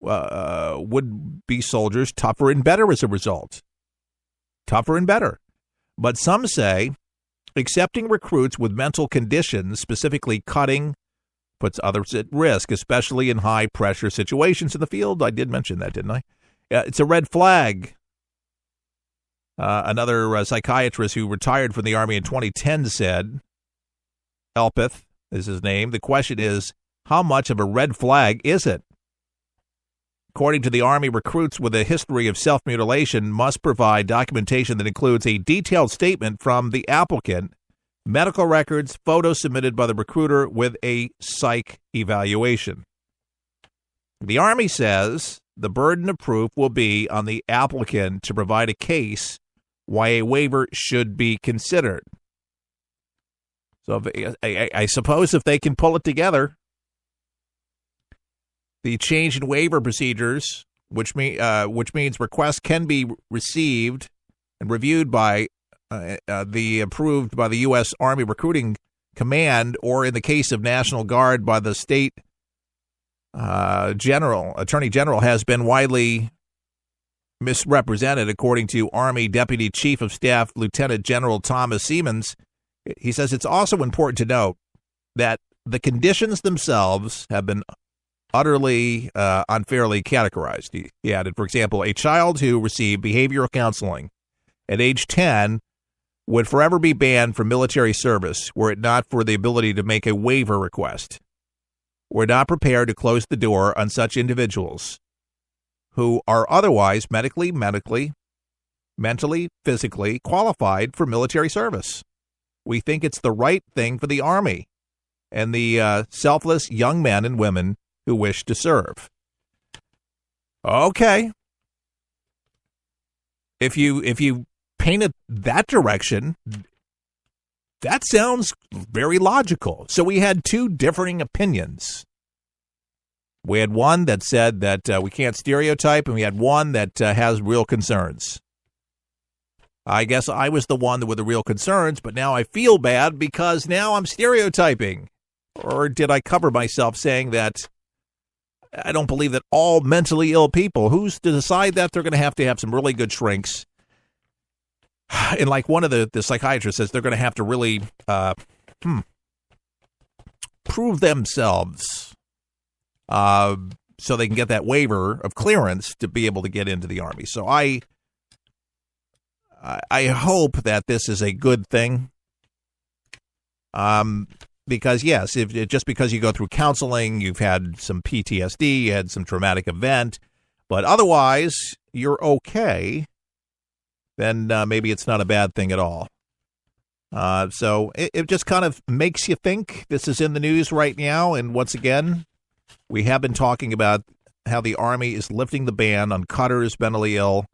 would-be soldiers tougher and better as a result. Tougher and better. But some say accepting recruits with mental conditions, specifically cutting, puts others at risk, especially in high-pressure situations in the field. I did mention that, didn't I? It's a red flag. Another psychiatrist who retired from the Army in 2010 said, Elpeth is his name, the question is, how much of a red flag is it? According to the Army, recruits with a history of self-mutilation must provide documentation that includes a detailed statement from the applicant, medical records, photos submitted by the recruiter with a psych evaluation. The Army says the burden of proof will be on the applicant to provide a case why a waiver should be considered. So I suppose if they can pull it together, the change in waiver procedures, which means requests can be received and reviewed by approved by the U.S. Army Recruiting Command, or in the case of National Guard, by the state Attorney General, has been widely misrepresented, according to Army Deputy Chief of Staff Lieutenant General Thomas Siemens. He says it's also important to note that the conditions themselves have been utterly unfairly categorized. He added, for example, a child who received behavioral counseling at age 10 would forever be banned from military service were it not for the ability to make a waiver request. We're not prepared to close the door on such individuals who are otherwise mentally, physically qualified for military service. We think it's the right thing for the Army and the selfless young men and women who wish to serve. Okay. If you paint it that direction, that sounds very logical. So we had two differing opinions. We had one that said that we can't stereotype, and we had one that has real concerns. I guess I was the one with the real concerns, but now I feel bad because now I'm stereotyping. Or did I cover myself saying that I don't believe that all mentally ill people, who's to decide that? They're going to have some really good shrinks. And like one of the psychiatrists says, they're going to have to really prove themselves so they can get that waiver of clearance to be able to get into the Army. So I hope that this is a good thing. Because, yes, just because you go through counseling, you've had some PTSD, you had some traumatic event, but otherwise you're okay, then maybe it's not a bad thing at all. So it just kind of makes you think. This is in the news right now, and once again, we have been talking about how the Army is lifting the ban on cutters, mentally ill,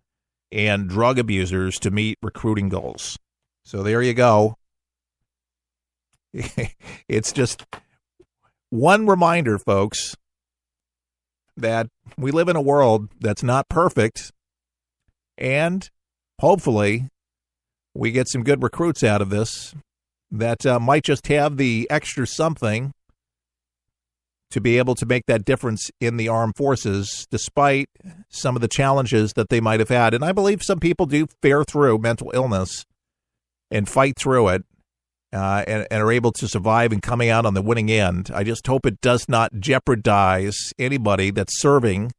and drug abusers to meet recruiting goals. So there you go. It's just one reminder, folks, that we live in a world that's not perfect, and hopefully we get some good recruits out of this that might just have the extra something to be able to make that difference in the armed forces, despite some of the challenges that they might have had. And I believe some people do fare through mental illness and fight through it. And are able to survive and coming out on the winning end. I just hope it does not jeopardize anybody that's serving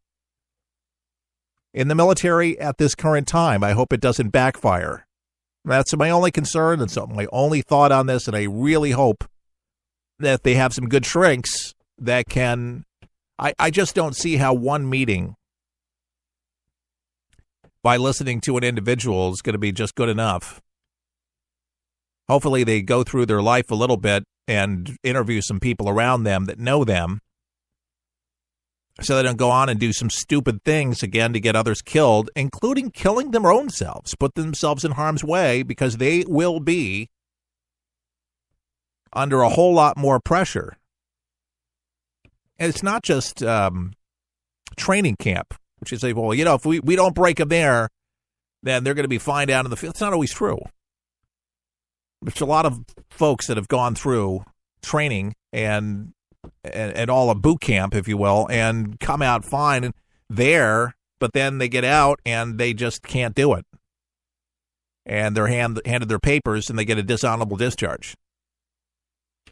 in the military at this current time. I hope it doesn't backfire. That's my only concern and my only thought on this, and I really hope that they have some good shrinks that can... I just don't see how one meeting by listening to an individual is going to be just good enough. Hopefully they go through their life a little bit and interview some people around them that know them so they don't go on and do some stupid things again to get others killed, including killing their own selves, put themselves in harm's way, because they will be under a whole lot more pressure. And it's not just training camp, which is, well, you know, if we don't break them there, then they're going to be fine down in the field. It's not always true. There's a lot of folks that have gone through training and all of boot camp, if you will, and come out fine. And there, but then they get out and they just can't do it. And they're handed their papers and they get a dishonorable discharge.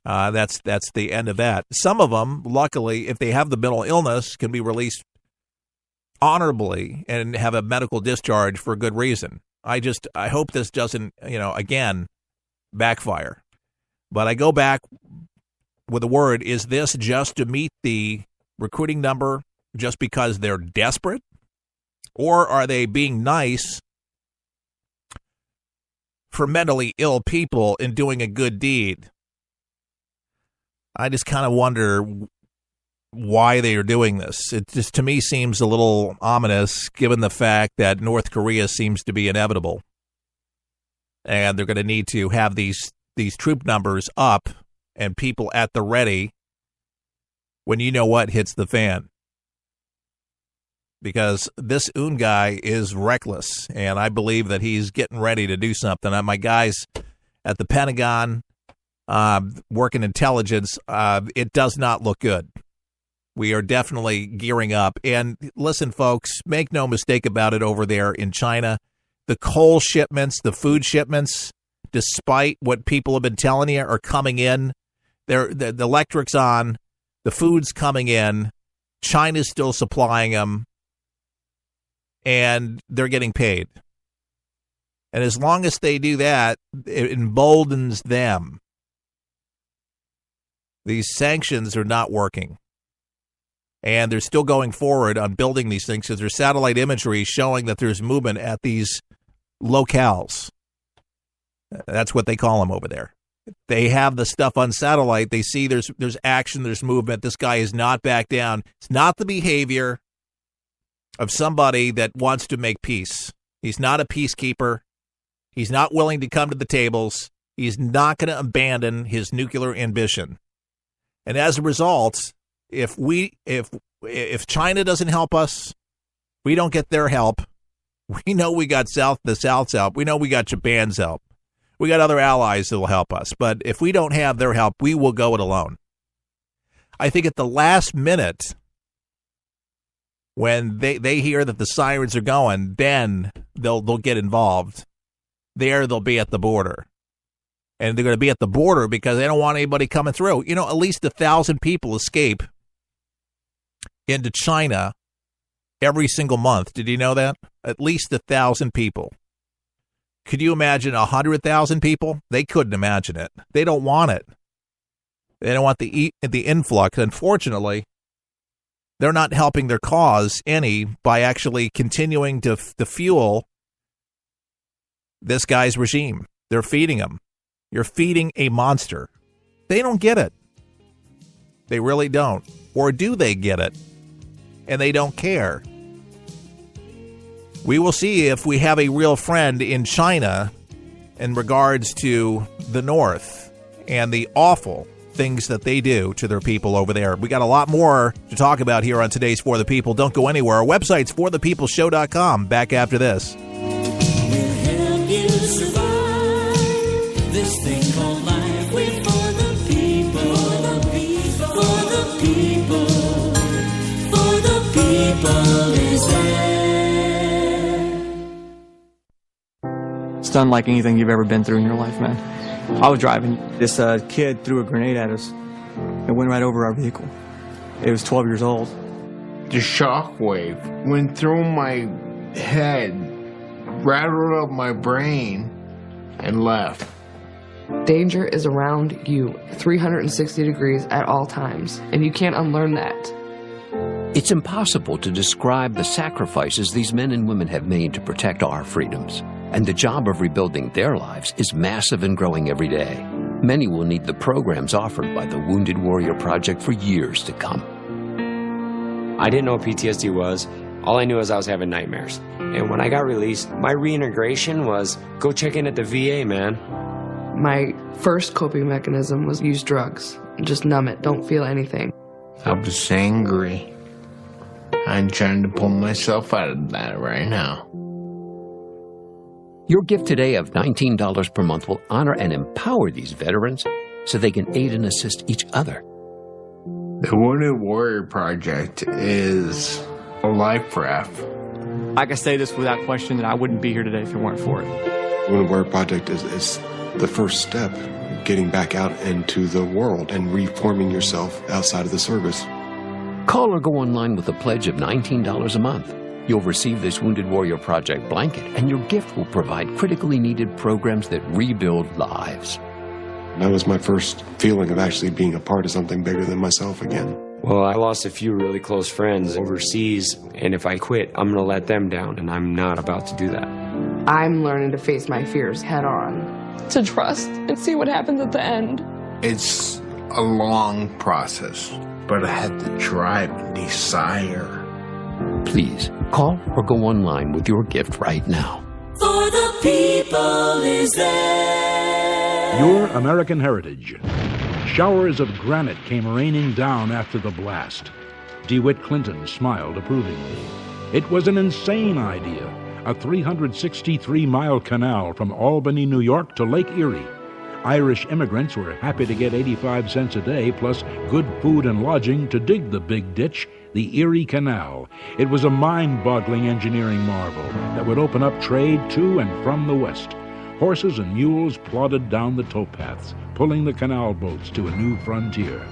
That's the end of that. Some of them, luckily, if they have the mental illness, can be released honorably and have a medical discharge for a good reason. I hope this doesn't, again, backfire. But I go back with the word, is this just to meet the recruiting number just because they're desperate? Or are they being nice for mentally ill people in doing a good deed? I just kind of wonder why they are doing this. It just, to me, seems a little ominous given the fact that North Korea seems to be inevitable. And they're going to need to have these troop numbers up and people at the ready when you know what hits the fan. Because this Un guy is reckless, and I believe that he's getting ready to do something. My guys at the Pentagon, working intelligence, it does not look good. We are definitely gearing up. And listen, folks, make no mistake about it over there in China. The coal shipments, the food shipments, despite what people have been telling you, are coming in. The electric's on. The food's coming in. China's still supplying them. And they're getting paid. And as long as they do that, it emboldens them. These sanctions are not working. And they're still going forward on building these things because there's satellite imagery showing that there's movement at these locales. That's what they call them over there. They have the stuff on satellite. They see there's action, there's movement. This guy is not back down. It's not the behavior of somebody that wants to make peace. He's not a peacekeeper. He's not willing to come to the tables. He's not going to abandon his nuclear ambition. And as a result, if China doesn't help us, we don't get their help. We know we got the South's help. We know we got Japan's help. We got other allies that will help us. But if we don't have their help, we will go it alone. I think at the last minute, when they hear that the sirens are going, then they'll get involved. They'll be at the border. And they're going to be at the border because they don't want anybody coming through. At least 1,000 people escape into China every single month. Did you know that? At least 1,000 people. Could you imagine 100,000 people? They couldn't imagine it. They don't want it. They don't want the influx. Unfortunately, they're not helping their cause any by actually continuing to fuel this guy's regime. They're feeding him. You're feeding a monster. They don't get it. They really don't. Or do they get it? And they don't care. We will see if we have a real friend in China in regards to the North and the awful things that they do to their people over there. We got a lot more to talk about here on today's For the People. Don't go anywhere. Our website's forthepeopleshow.com. Back after this. We'll help you survive this thing called life. We're for the people. For the people. For the people is there. It's unlike anything you've ever been through in your life, man. I was driving. This kid threw a grenade at us. It went right over our vehicle. It was 12 years old. The shockwave went through my head, rattled up my brain, and left. Danger is around you 360 degrees at all times, and you can't unlearn that. It's impossible to describe the sacrifices these men and women have made to protect our freedoms. And the job of rebuilding their lives is massive and growing every day. Many will need the programs offered by the Wounded Warrior Project for years to come. I didn't know what PTSD was. All I knew is I was having nightmares. And when I got released, my reintegration was go check in at the VA, man. My first coping mechanism was use drugs. Just numb it. Don't feel anything. I was angry. I'm trying to pull myself out of that right now. Your gift today of $19 per month will honor and empower these veterans so they can aid and assist each other. The Wounded Warrior Project is a life raft. I can say this without question that I wouldn't be here today if it weren't for it. Wounded Warrior Project is the first step, getting back out into the world and reforming yourself outside of the service. Call or go online with a pledge of $19 a month. You'll receive this Wounded Warrior Project blanket, and your gift will provide critically needed programs that rebuild lives. That was my first feeling of actually being a part of something bigger than myself again. Well, I lost a few really close friends overseas, and if I quit, I'm going to let them down, and I'm not about to do that. I'm learning to face my fears head on, to trust and see what happens at the end. It's a long process, but I had the drive and desire. Please, call or go online with your gift right now. For the people is there. Your American heritage. Showers of granite came raining down after the blast. DeWitt Clinton smiled approvingly. It was an insane idea, a 363-mile canal from Albany, New York to Lake Erie. Irish immigrants were happy to get 85 cents a day plus good food and lodging to dig the big ditch, the Erie Canal. It was a mind-boggling engineering marvel that would open up trade to and from the west. Horses and mules plodded down the towpaths, pulling the canal boats to a new frontier.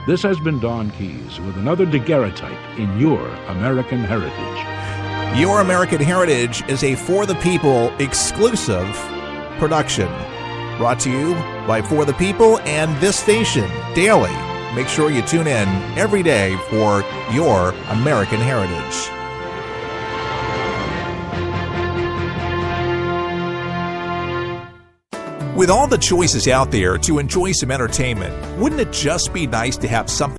This has been Don Keyes with another daguerreotype in Your American Heritage. Your American Heritage is a For the People exclusive production. Brought to you by For the People and this station daily. Make sure you tune in every day for Your American Heritage. With all the choices out there to enjoy some entertainment, wouldn't it just be nice to have something?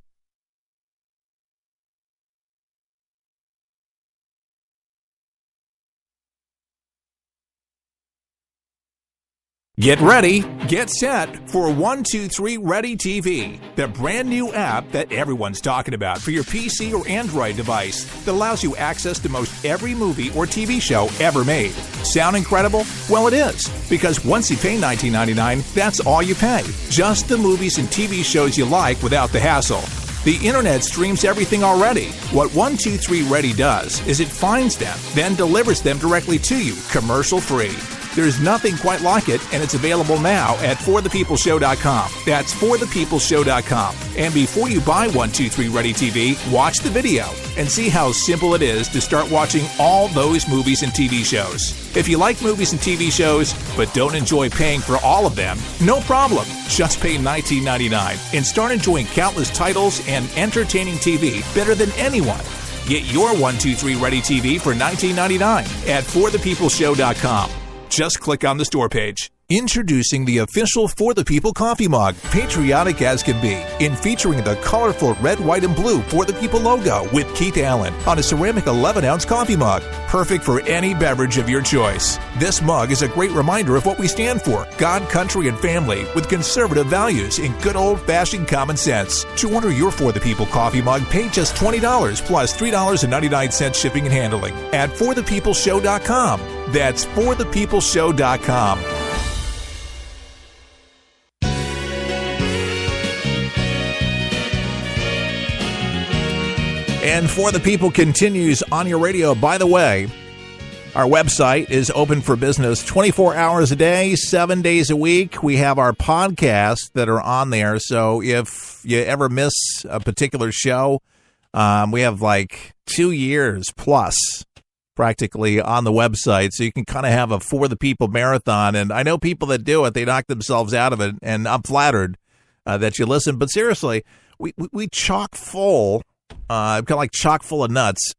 Get ready, get set for 123 Ready TV, the brand new app that everyone's talking about for your PC or Android device that allows you access to most every movie or TV show ever made. Sound incredible? Well, it is, because once you pay $19.99, that's all you pay. Just the movies and TV shows you like without the hassle. The internet streams everything already. What 123 Ready does is it finds them, then delivers them directly to you, commercial-free. There's nothing quite like it, and it's available now at forthepeopleshow.com. That's forthepeopleshow.com. And before you buy 123 Ready TV, watch the video and see how simple it is to start watching all those movies and TV shows. If you like movies and TV shows, but don't enjoy paying for all of them, no problem. Just pay $19.99 and start enjoying countless titles and entertaining TV better than anyone. Get your 123 Ready TV for $19.99 at forthepeopleshow.com. Just click on the store page. Introducing the official For the People coffee mug, patriotic as can be, in featuring the colorful red, white, and blue For the People logo with Keith Allen on a ceramic 11-ounce coffee mug, perfect for any beverage of your choice. This mug is a great reminder of what we stand for: God, country, and family, with conservative values and good old-fashioned common sense. To order your For the People coffee mug, pay just $20 plus $3.99 shipping and handling at forthepeopleshow.com. That's forthepeopleshow.com. And For the People continues on your radio. By the way, our website is open for business 24 hours a day, 7 days a week. We have our podcasts that are on there. So if you ever miss a particular show, we have like 2 years plus practically on the website. So you can kind of have a For the People marathon. And I know people that do it, they knock themselves out of it. And I'm flattered that you listen. But seriously, we chock full. Kind of like chock full of nuts,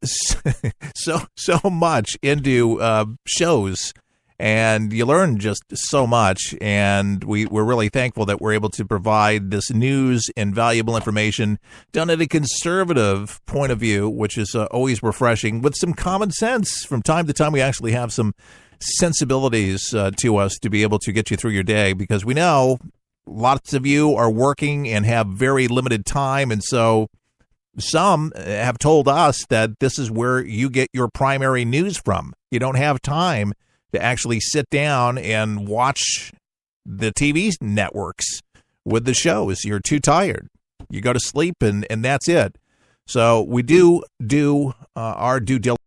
so much into shows, and you learn just so much. And we're really thankful that we're able to provide this news and valuable information done at a conservative point of view, which is always refreshing, with some common sense. From time to time, we actually have some sensibilities to us to be able to get you through your day, because we know lots of you are working and have very limited time, and so some have told us that this is where you get your primary news from. You don't have time to actually sit down and watch the TV networks with the shows. You're too tired. You go to sleep and that's it. So we do our due diligence